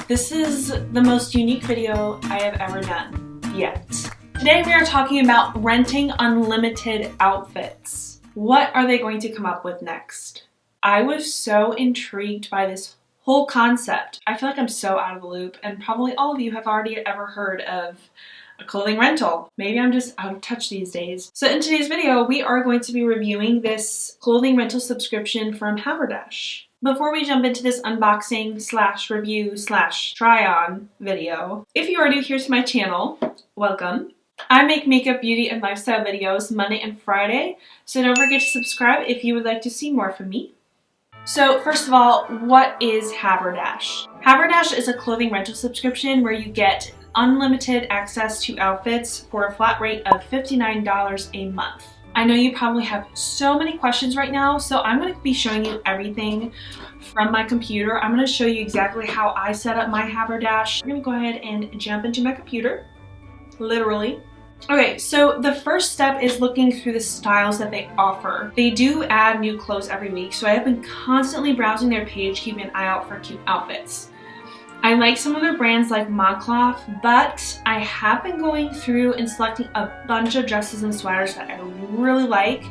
This is the most unique video I have ever done yet. Today we are talking about renting unlimited outfits. What are they going to come up with next? I was so intrigued by this whole concept. I feel like I'm so out of the loop, and probably all of you have already ever heard of a clothing rental. Maybe I'm just out of touch these days. So in today's video, we are going to be reviewing this clothing rental subscription from Haverdash. Before we jump into this unboxing slash review slash try on video, if you are new here to my channel, welcome. I make makeup, beauty, and lifestyle videos Monday and Friday, so don't forget to subscribe if you would like to see more from me. So first of all, what is Haverdash? Haverdash is a clothing rental subscription where you get unlimited access to outfits for a flat rate of $59 a month. I know you probably have so many questions right now, so I'm going to be showing you everything from my computer. I'm going to show you exactly how I set up my Haverdash. I'm going to go ahead and jump into my computer, literally. Okay, so the first step is looking through the styles that they offer. They do add new clothes every week, so I have been constantly browsing their page, keeping an eye out for cute outfits. I like some of their brands like ModCloth, but I have been going through and selecting a bunch of dresses and sweaters that I really like,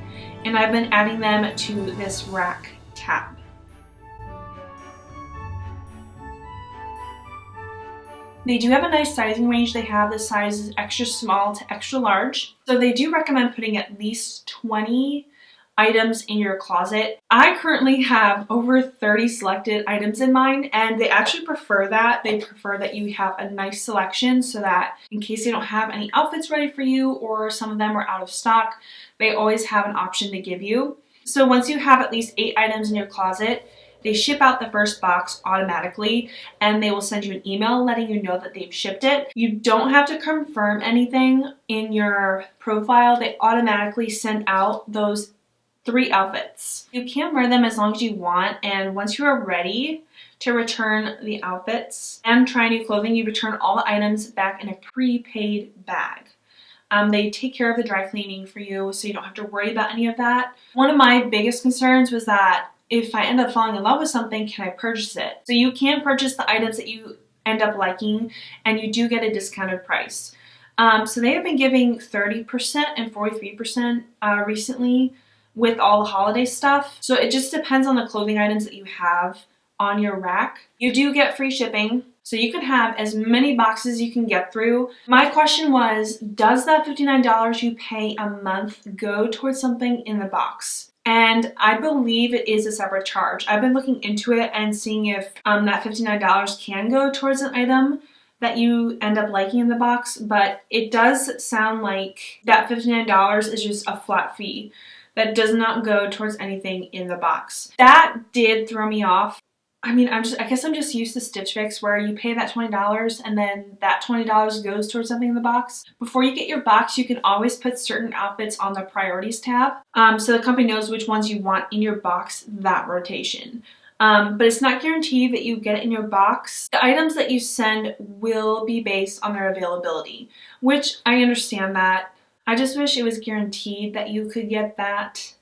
and I've been adding them to this rack tab. They do have a nice sizing range. They have the sizes extra small to extra large. So they do recommend putting at least 20 items in your closet. I currently have over 30 selected items in mine, and they actually prefer that. They prefer that you have a nice selection so that in case they don't have any outfits ready for you or some of them are out of stock, they always have an option to give you. So once you have at least 8 items in your closet, they ship out the first box automatically, and they will send you an email letting you know that they've shipped it. You don't have to confirm anything in your profile. They automatically send out those 3 outfits. You can wear them as long as you want, and once you are ready to return the outfits and try new clothing, you return all the items back in a prepaid bag. They take care of the dry cleaning for you, so you don't have to worry about any of that. One of my biggest concerns was that if I end up falling in love with something, can I purchase it? So you can purchase the items that you end up liking, and you do get a discounted price. So they have been giving 30% and 43% recently with all the holiday stuff. So it just depends on the clothing items that you have on your rack. You do get free shipping, so you can have as many boxes you can get through. My question was, does that $59 you pay a month go towards something in the box? And I believe it is a separate charge. I've been looking into it and seeing if that $59 can go towards an item that you end up liking in the box, but it does sound like that $59 is just a flat fee that does not go towards anything in the box. That did throw me off. I mean, I guess I'm just used to Stitch Fix where you pay that $20 and then that $20 goes towards something in the box. Before you get your box, you can always put certain outfits on the priorities tab, so the company knows which ones you want in your box that rotation. But it's not guaranteed that you get it in your box. The items that you send will be based on their availability, which I understand that. I just wish it was guaranteed that you could get that,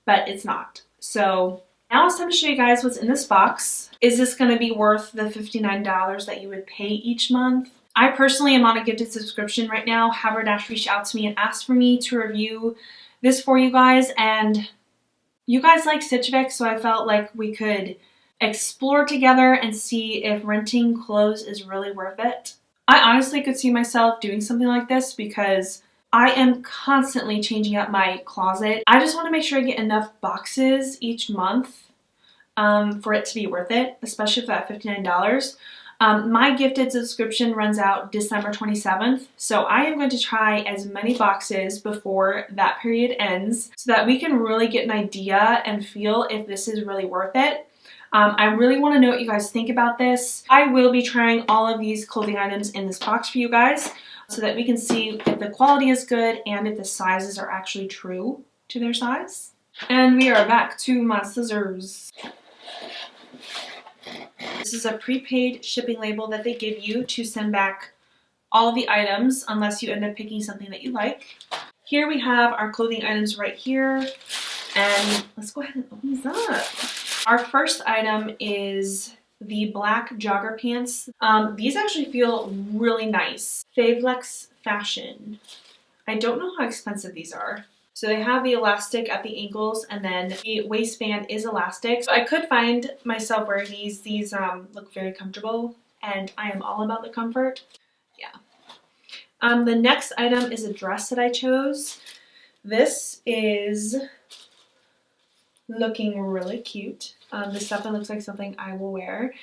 but it's not. So now it's time to show you guys what's in this box. Is this going to be worth the $59 that you would pay each month? I personally am on a gifted subscription right now. Haverdash reached out to me and asked for me to review this for you guys, and you guys like Stitch Fix, so I felt like we could explore together and see if renting clothes is really worth it. I honestly could see myself doing something like this because I am constantly changing up my closet. I just want to make sure I get enough boxes each month for it to be worth it, especially for that $59. My gifted subscription runs out December 27th, so I am going to try as many boxes before that period ends so that we can really get an idea and feel if this is really worth it. I really want to know what you guys think about this. I will be trying all of these clothing items in this box for you guys, so that we can see if the quality is good and if the sizes are actually true to their size. And we are back to my scissors. This is a prepaid shipping label that they give you to send back all of the items unless you end up picking something that you like. Here we have our clothing items right here, and let's go ahead and open these up. Our first item is the black jogger pants. These actually feel really nice. Favlex Fashion. I don't know how expensive these are. So they have the elastic at the ankles, and then the waistband is elastic. So I could find myself wearing these. These look very comfortable, and I am all about the comfort. Yeah. The next item is a dress that I chose. This is looking really cute. This definitely looks like something I will wear.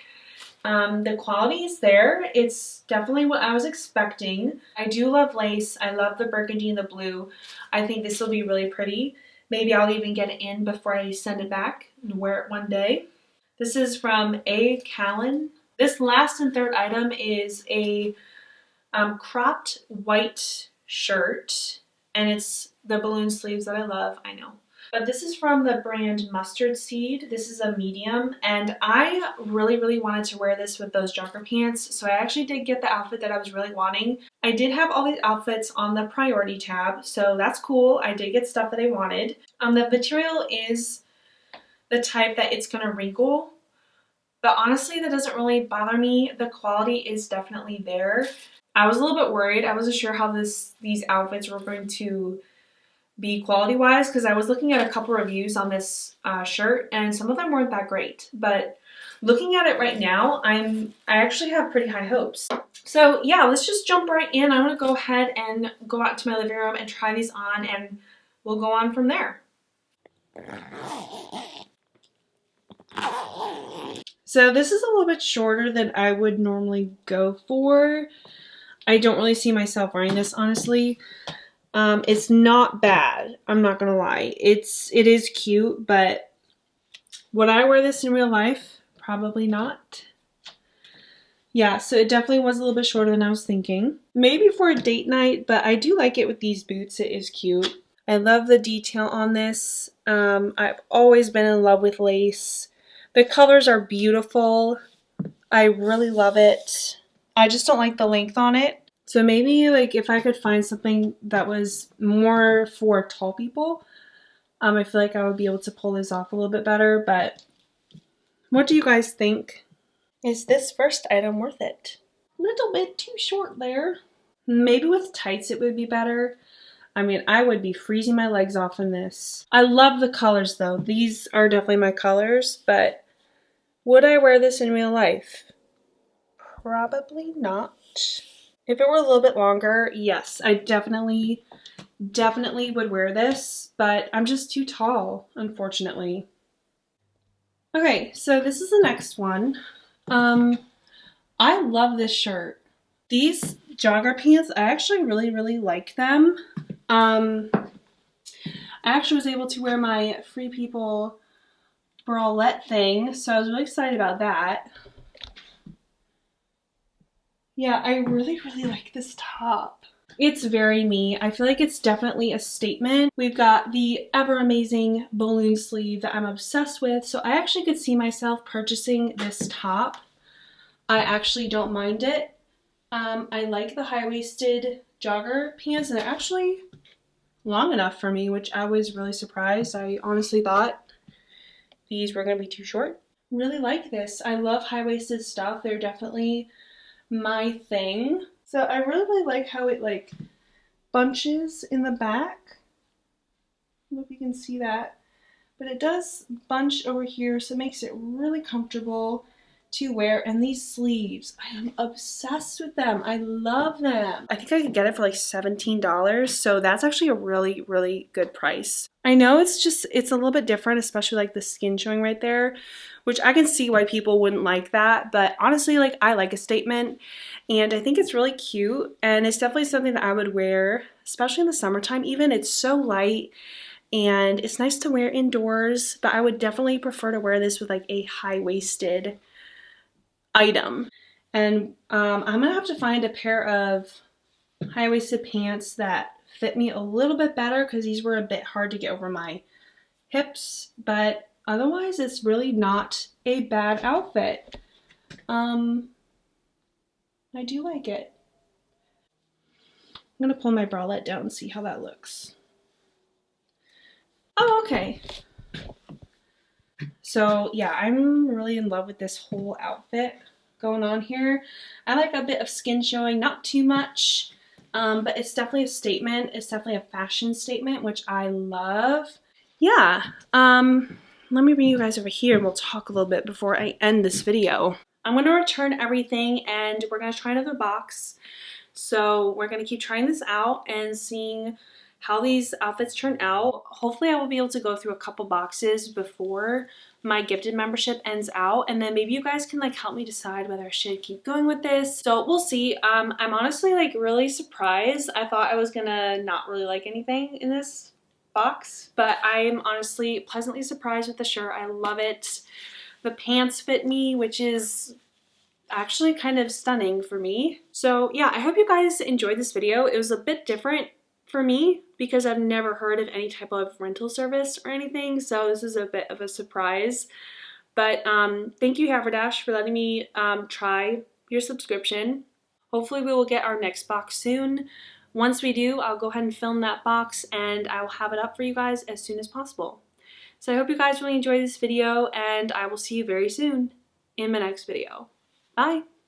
The quality is there. It's definitely what I was expecting. I do love lace. I love the burgundy and the blue. I think this will be really pretty. Maybe I'll even get it in before I send it back and wear it one day. This is from A. Callan. This last and third item is a cropped white shirt, and it's the balloon sleeves that I love, I know. But this is from the brand Mustard Seed. This is a medium, and I really wanted to wear this with those jogger pants, so I actually did get the outfit that I was really wanting. I did have all these outfits on the priority tab, so that's cool. I did get stuff that I wanted. The material is the type that it's gonna wrinkle, but honestly, that doesn't really bother me. The quality is definitely there. I was a little bit worried. I wasn't sure how these outfits were going to be quality-wise, because I was looking at a couple reviews on this shirt, and some of them weren't that great. But looking at it right now, I actually have pretty high hopes. So yeah, let's just jump right in. I want to go ahead and go out to my living room and try these on, and we'll go on from there. So this is a little bit shorter than I would normally go for. I don't really see myself wearing this, honestly. It's not bad. I'm not gonna lie. It is cute, but would I wear this in real life? Probably not. Yeah, so it definitely was a little bit shorter than I was thinking. Maybe for a date night, but I do like it with these boots. It is cute. I love the detail on this. I've always been in love with lace. The colors are beautiful. I really love it. I just don't like the length on it. So maybe like if I could find something that was more for tall people, I feel like I would be able to pull this off a little bit better. But what do you guys think? Is this first item worth it? A little bit too short there. Maybe with tights it would be better. I mean, I would be freezing my legs off in this. I love the colors though. These are definitely my colors, but would I wear this in real life? Probably not. If it were a little bit longer, yes, I definitely would wear this, but I'm just too tall, unfortunately. Okay, so this is the next one. I love this shirt. These jogger pants, I actually really like them. I actually was able to wear my Free People bralette thing, so I was really excited about that. Yeah, I really like this top. It's very me. I feel like it's definitely a statement. We've got the ever amazing balloon sleeve that I'm obsessed with, so I actually could see myself purchasing this top. I actually don't mind it. I like the high-waisted jogger pants, and they're actually long enough for me, which I was really surprised. I honestly thought these were going to be too short. Really like this. I love high-waisted stuff. They're definitely my thing. So I really like how it like bunches in the back. I don't know if you can see that, but it does bunch over here, so it makes it really comfortable to wear. And these sleeves, I am obsessed with them. I love them. I think I could get it for like $17, so that's actually a really good price. I know it's a little bit different, especially like the skin showing right there, which I can see why people wouldn't like that, but honestly, like, I like a statement, and I think it's really cute, and it's definitely something that I would wear, especially in the summertime even. It's so light, and it's nice to wear indoors, but I would definitely prefer to wear this with like a high-waisted item. And I'm gonna have to find a pair of high-waisted pants that fit me a little bit better, because these were a bit hard to get over my hips, but otherwise it's really not a bad outfit. I do like it. I'm gonna pull my bralette down and see how that looks. Oh, okay. So yeah, I'm really in love with this whole outfit going on here. I like a bit of skin showing, not too much, but it's definitely a statement. It's definitely a fashion statement, which I love. Yeah, let me bring you guys over here and we'll talk a little bit before I end this video. I'm going to return everything and we're going to try another box. So we're going to keep trying this out and seeing how these outfits turn out. Hopefully I will be able to go through a couple boxes before my gifted membership ends out, and then maybe you guys can like help me decide whether I should keep going with this. So we'll see. I'm honestly like really surprised. I thought I was gonna not really like anything in this box, but I'm honestly pleasantly surprised with the shirt. I love it. The pants fit me, which is actually kind of stunning for me. So yeah, I hope you guys enjoyed this video. It was a bit different for me because I've never heard of any type of rental service or anything, so this is a bit of a surprise. But thank you, Haverdash, for letting me try your subscription. Hopefully we will get our next box soon. Once we do, I'll go ahead and film that box and I will have it up for you guys as soon as possible. So I hope you guys really enjoyed this video and I will see you very soon in my next video. Bye!